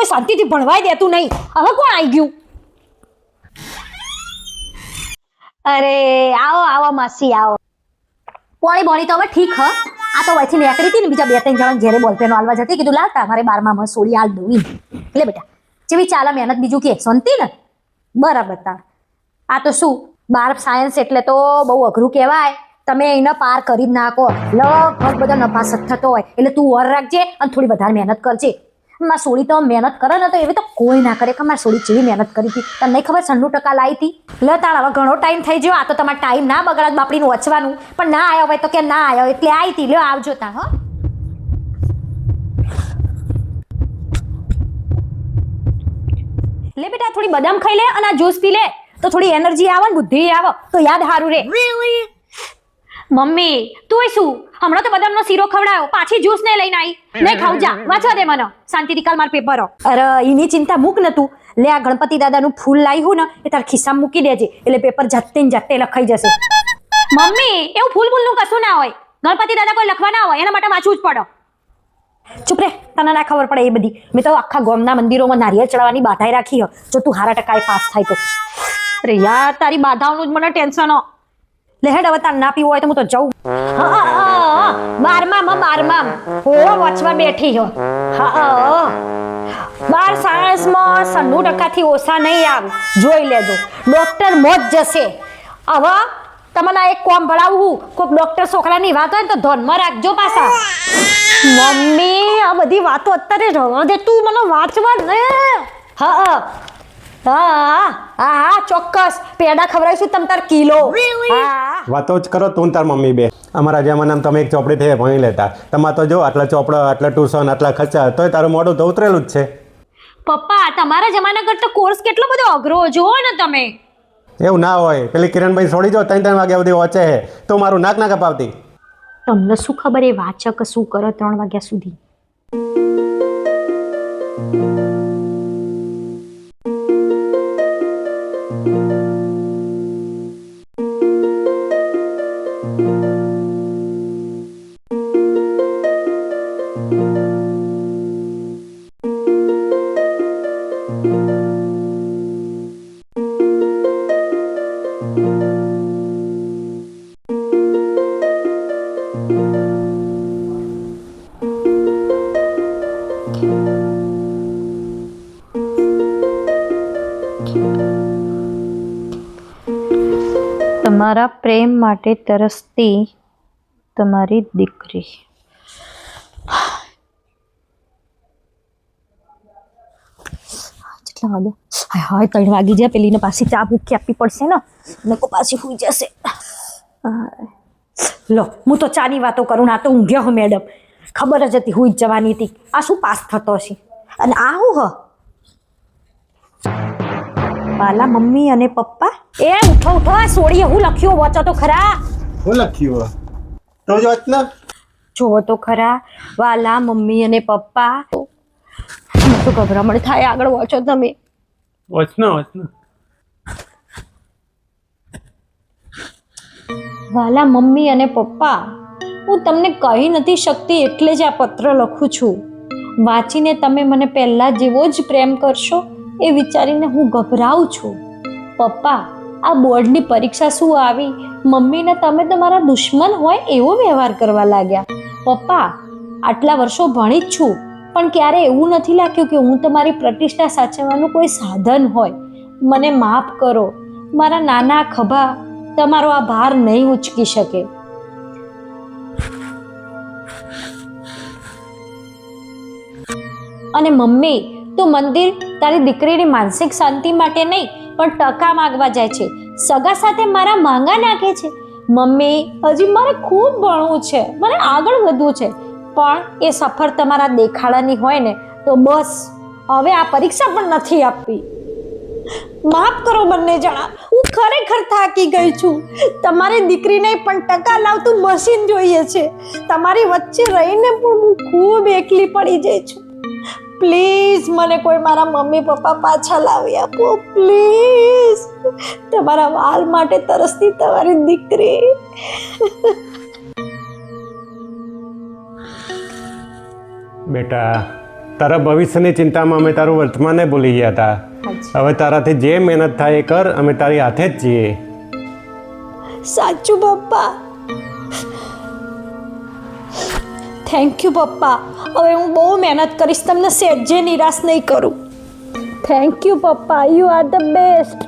શાંતિથી ભણવાય દેતું નહીં. હવે કોણ આવી ગયું? અરે આવો આવો માસી આવો. પોણી બોણી તો હવે ઠીક હ. આ તો વયથી નીકળી હતી ને બીજા 2-3 જણા ઘેરે બોલપેન હાલવા જતી, કીધું લાવતા મારે 12માં સોળી હાલ દઉં. એટલે બેટા જેવી ચાલે મહેનત બીજું કે શાંતિ ને બરાબર. તાર આ તો શું 12 સાયન્સ એટલે તો બહુ અઘરું કહેવાય. તમે એને પાર કરી જ નાખો લગભગ બધા નપાસ જ થતો હોય. એટલે તું ઓર રાખજે અને થોડી વધારે મહેનત કરજે. મારી સોળી તો મહેનત કરે ને તો એવી તો કોઈ ના કરે કે મારી સોળી જેવી મહેનત કરી હતી. તને નહીં ખબર 96% લાવી હતી. લે તાણ હવે ઘણો ટાઈમ થઈ ગયો. આ તો તમારે ટાઈમ ના બગડાત બાપડીનું વચવાનું. પણ ના આવ્યો હોય તો કે ના આવ્યો એટલે આવી હતી. લ્યો આવજો તાણ. હો લે બેટા થોડી બદામ ખાઈ લે અને આ જ્યુસ પી લે તો થોડી એનર્જી આવે ને બુદ્ધિ આવે તો યાદ સારું રે. મમ્મી તું શું હમણાં તો બદામનો શીરો ખવડાયો પાછી જ્યુસ ને લઈને આવી. નહીં ખાવ જા વાંચવા દે મને શાંતિથી કાલ માર પેપર. અરે એની ચિંતા મૂક ને તું. લે આ ગણપતિ દાદાનું ફૂલ લાવ્યું ને એ તાર ખિસ્સામાં મૂકી દેજે એટલે પેપર જાતે ને જાતે લખાઈ જશે. મમ્મી એવું ફૂલનું કશું ના હોય. ગણપતિ દાદા કોઈ લખવા ના હોય એના માટે વાંચવું જ પડે. ચૂપ રે તને ના ખબર પડે એ બધી. મેં તો આખા ગામના મંદિરોમાં નારિયેળ ચડાવવાની બાધાઈ રાખી હ જો તું 100% પાસ થાય તો. અરે યાર તારી બાધાઓનું જ મને ટેન્શન હો. લે હેડ હવે તાર ના પીવું હોય તો હું તો જઉં. 12માં હો વાંચવા બેઠી હો. 12 સાયન્સમાં 96% થી ઓછા નહીં આવે. જોઈ લેજો ડોક્ટર મોત જશે. હવે તમને એક કોમ ભણાવું કોઈક ડોક્ટર છોકરાની વાત હોય ને તો ધ્યાનમાં રાખજો પાછા. મમ્મી આ બધી વાતો અત્યારે રવા દે તું મને વાંચવા ને. હા ચોક્કસ પેડા ખવડાવીશું તમ તાર કિલો. વાતો જ કરો તું તાર મમ્મી બે. અમારા જમાનામાં તમે એક ચોપડી થઈ ભણી લેતા. તમારે તો જો આટલા ચોપડા આટલા ટ્યુશન આટલા ખર્ચા તોય તારું મોઢું તો ઉતરેલું જ છે. પપ્પા તમારા જમાના કરતા કોર્સ કેટલો બધો અઘરો જોવો ને તમે. એવું ના હોય પેલી કિરણભાઈ છોડી જો 3 વાગ્યા સુધી વાંચે છે તો મારું નાક ના કપાવતી. તમને શું ખબર એ વાચક શું કરે 3 વાગ્યા સુધી. તમારા પ્રેમ માટે તરસતી તમારી દીકરી. કેટલા વાગ્યા? હાય 3 વાગી જાય. પેલીને પાછી ચા ભૂખી આપવી પડશે ને નકો પાછી સુઈ જશે. લો હું તો ચાની વાતો કરું ના તો ઊંઘ્યા હો મેડમ. ખબર જ હતી હુઈ જવાની હતી. આ શું પાસ થતો હશે અને આ હું હ વાલા મમ્મી અને પપ્પા. એ ઉઠો ઉઠો આ સોડીએ હું લખ્યું વાંચો તો ખરા. હું લખ્યું તો જ વાંચ ને. જોવો તો ખરા વાલા મમ્મી અને પપ્પા. તો ગભરામણ થાય આગળ વાંચો તમે. વાંચ ને. વાલા મમ્મી અને પપ્પા હું તમને કહી નથી શકતી એટલે જ આ પત્ર લખું છું. વાંચીને તમે મને પહેલા જેવો જ પ્રેમ કરશો એ વિચારીને હું ગભરાઉં છું. પપ્પા આ બોર્ડની પરીક્ષા શું આવી મમ્મીને તમે તમારા દુશ્મન હોય એવો વ્યવહાર કરવા લાગ્યા. પપ્પા આટલા વર્ષો ભણી જ છું પણ ક્યારે એવું નથી લાગ્યું કે હું તમારી પ્રતિષ્ઠા સાચવવાનું કોઈ સાધન હોય. મને માફ કરો. મારા નાના ખભા તમારો આ ભાર નહીં ઉચકી શકે. અને મમ્મી તું મંદિર તારી દીકરીની માનસિક શાંતિ માટે નહીં પણ ટકા માંગવા જાય છે. સગા સાથે મારા માંગા નાખે છે. મમ્મી હજી મારે ખૂબ ભણવું છે મને આગળ વધવું છે પણ એ સફર તમારા દેખાડાની હોય ને તો બસ હવે આ પરીક્ષા પણ નથી આપવી. માફ કરો બંને જણા. હું ખરેખર થાકી ગઈ છું. તમારી દીકરીને પણ ટકા લાવતું મશીન જોઈએ છે. તમારી વચ્ચે રહીને પણ હું ખૂબ એકલી પડી જઈ છું. પ્લીઝ મને કોઈ મારા મમ્મી પપ્પા પાછા લાવી આપો પ્લીઝ. તમારા વાલ માટે તરસતી તમારી દીકરી. બેટા તારા ભવિષ્યની ચિંતામાં અમે તારું વર્તમાનને ભૂલી ગયા હતા. હવે તારાથી જે મહેનત થાય એ કર, અમે તારી હાથે જ છીએ. સાચું પપ્પા. થેન્ક યુ પપ્પા. હવે હું બહુ મહેનત કરીશ, તમને સહેજે નિરાશ નહીં કરું. થેન્ક યુ પપ્પા, યુ આર ધ બેસ્ટ.